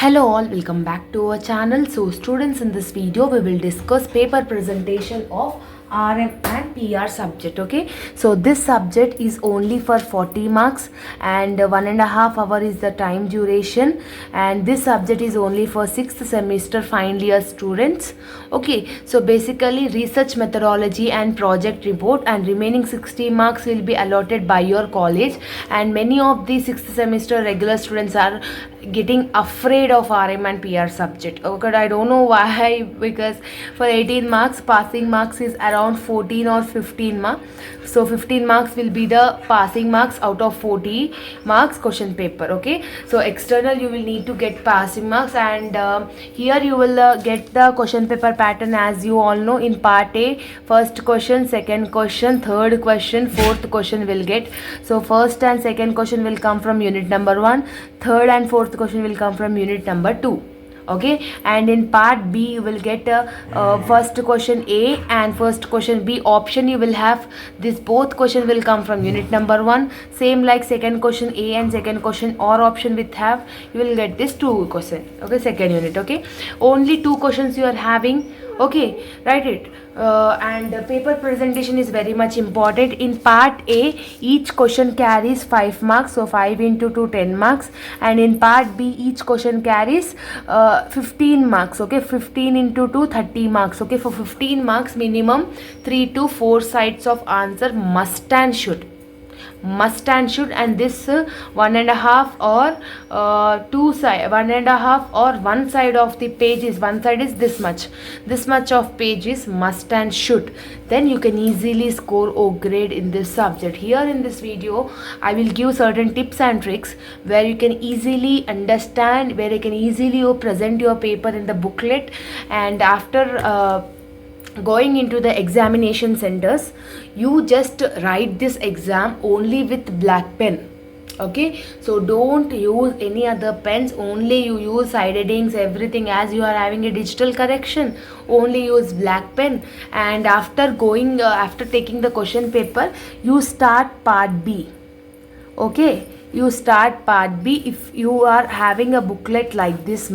Hello all, welcome back to our channel. So students, in this video we will discuss paper presentation of RM and PR subject. Okay, so this subject is only for 40 marks and 1.5 hour is the time duration, and this subject is only for 6th semester final year students. Okay, so basically research methodology and project report, and remaining 60 marks will be allotted by your college, and many of the 6th semester regular students are getting afraid of RM and PR subject. Okay, I don't know why, because for 18 marks passing marks is around 14 or 15 marks. So 15 marks will be the passing marks out of 40 marks question paper. Okay, so external you will need to get passing marks, and here you will get the question paper pattern as you all know. In part A, first question, second question, third question, fourth question will get. So first and second question will come from unit number 1, third and fourth question will come from unit number 2. Okay, and in part B you will get first question A and first question B option. You will have this both question will come from unit number 1, same like second question A and second question or option with have, you will get this 2 question. Okay, second unit. Okay, only 2 questions you are having. Okay, write it. And paper presentation is very much important. In part A, each question carries 5 marks, so 5 into 2 10 marks, and in part B each question carries 15 marks. Okay, 15 into 2 30 marks. Okay, for 15 marks minimum 3 to 4 sides of answer must and should, and this 1.5 or 2 side, 1.5 or one side of the page is, one side is this much of page is must and should. Then you can easily score O grade in this subject. Here in this video I will give certain tips and tricks where you can easily understand, where you can easily present your paper in the booklet, and after going into the examination centers you just write this exam only with black pen. Okay, so don't use any other pens, only you use side headings, everything, as you are having a digital correction, only use black pen. And after going after taking the question paper, you start part B. Okay, you start part B. If you are having a booklet like this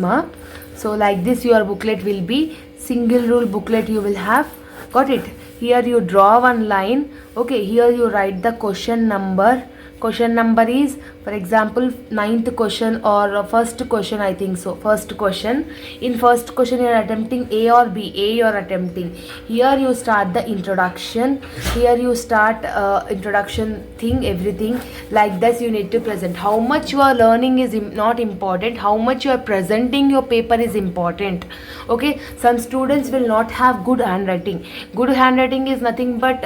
so like this your booklet will be single rule booklet you will have. Got it? Here you draw one line. Okay, here you write the question number. Question number is, for example, 9th question or first question, I think so, first question. In first question you are attempting A or B. A you are attempting. Here you start the introduction. Here you start introduction thing, everything like this you need to present. How much you are learning is not important, how much you are presenting your paper is important. Okay, some students will not have good handwriting. Good handwriting is nothing but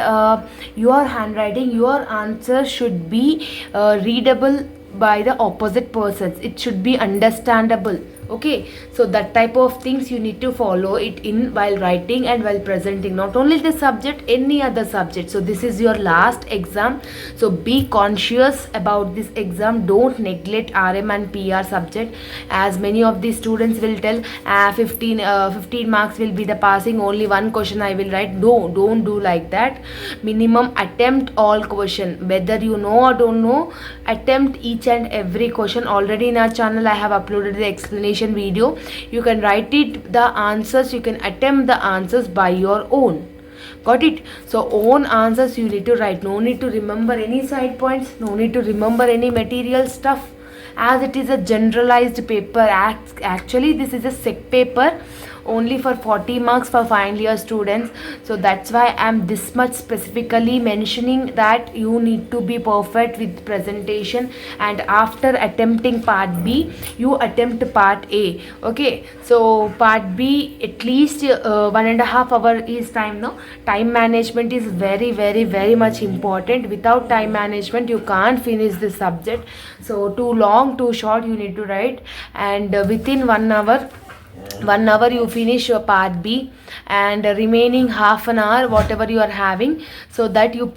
your handwriting, your answer should be readable by the opposite persons, it should be understandable. Okay, so that type of things you need to follow it in while writing and while presenting, not only this subject, any other subject. So this is your last exam, so be conscious about this exam. Don't neglect RM and PR subject, as many of the students will tell 15 marks will be the passing, only one question I will write. No, don't do like that. Minimum attempt all question, whether you know or don't know, attempt each and every question. Already in our channel I have uploaded the explanation video. You can write it, the answers, you can attempt the answers by your own. Got it? So own answers you need to write. No need to remember any side points, no need to remember any material stuff, as it is a generalized paper. Actually this is a sec paper only for 40 marks for final year students. So that's why I'm this much specifically mentioning that you need to be perfect with presentation, and after attempting part B you attempt part A. Okay, so part B at least 1.5 hour is time. No, time management is very much important. Without time management you can't finish this subject. So too long, too short you need to write, and within 1 hour you finish your part B, and remaining half an hour whatever you are having, so that you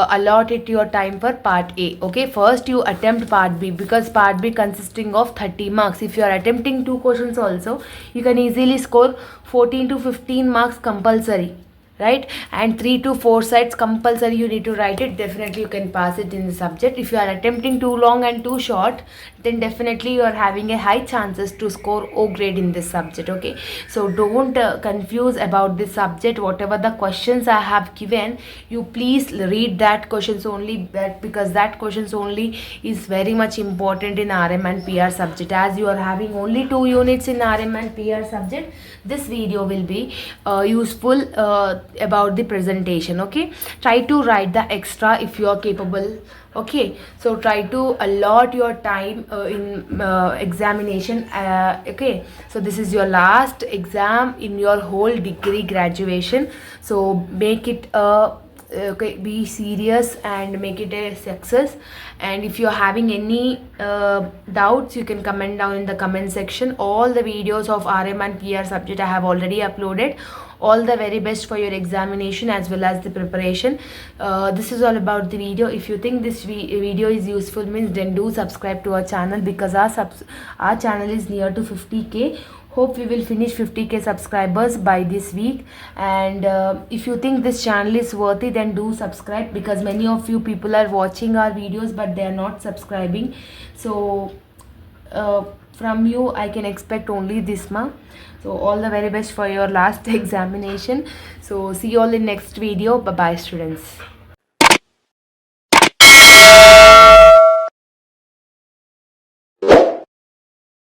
allot it your time for part A. Okay, first you attempt part B, because part B consisting of 30 marks. If you are attempting 2 questions also, you can easily score 14 to 15 marks compulsory. right? And 3 to 4 sides compulsory you need to write it. Definitely you can pass it in the subject. If you are attempting too long and too short, then definitely you are having a high chances to score O grade in this subject. Okay, so don't confuse about this subject. Whatever the questions I have given, you please read that questions only, that because that questions only is very much important in RM and PR subject. As you are having only 2 units in RM and PR subject, this video will be useful about the presentation. Okay, try to write the extra if you are capable. Okay, so try to allot your time in examination. Okay, so this is your last exam in your whole degree graduation, so make it a okay, be serious and make it a success. And if you're having any doubts, you can comment down in the comment section. All the videos of RM and PR subject I have already uploaded. All the very best for your examination as well as the preparation. This is all about the video. If you think this video is useful, means then do subscribe to our channel, because our channel is near to 50k. Hope we will finish 50k subscribers by this week. And if you think this channel is worthy, then do subscribe, because many of you people are watching our videos but they are not subscribing. So from you I can expect only this much. So all the very best for your last examination. So see you all in next video. Bye bye students.